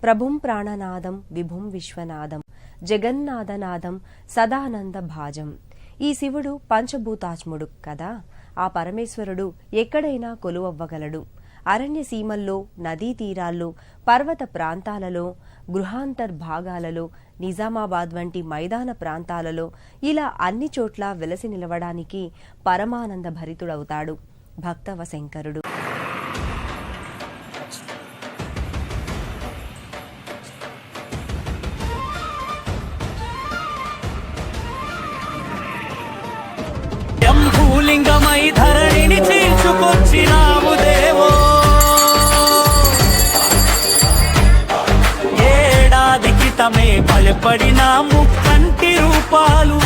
ప్రభుం ప్రాణనాదం విభుం విశ్వనాదం జగన్నాథనాదం సదానంద భాజం. ఈ శివుడు పంచభూతాత్ముడు కదా. ఆ పరమేశ్వరుడు ఎక్కడైనా కొలువవ్వగలడు. అరణ్య సీమల్లో, నదీ తీరాల్లో, పర్వత ప్రాంతాలలో, గృహాంతర్భాగాలలో, నిజామాబాద్ వంటి మైదాన ప్రాంతాలలో ఇలా అన్ని చోట్ల వెలసి నిలవడానికి పరమానంద భరితుడవుతాడు భక్తవశంకరుడు. భూలింగమై ధరణిని చీల్చుకొచ్చినావు దేవో, ఏడాది క్రితమే బలపడిన ముక్కంటి రూపాలు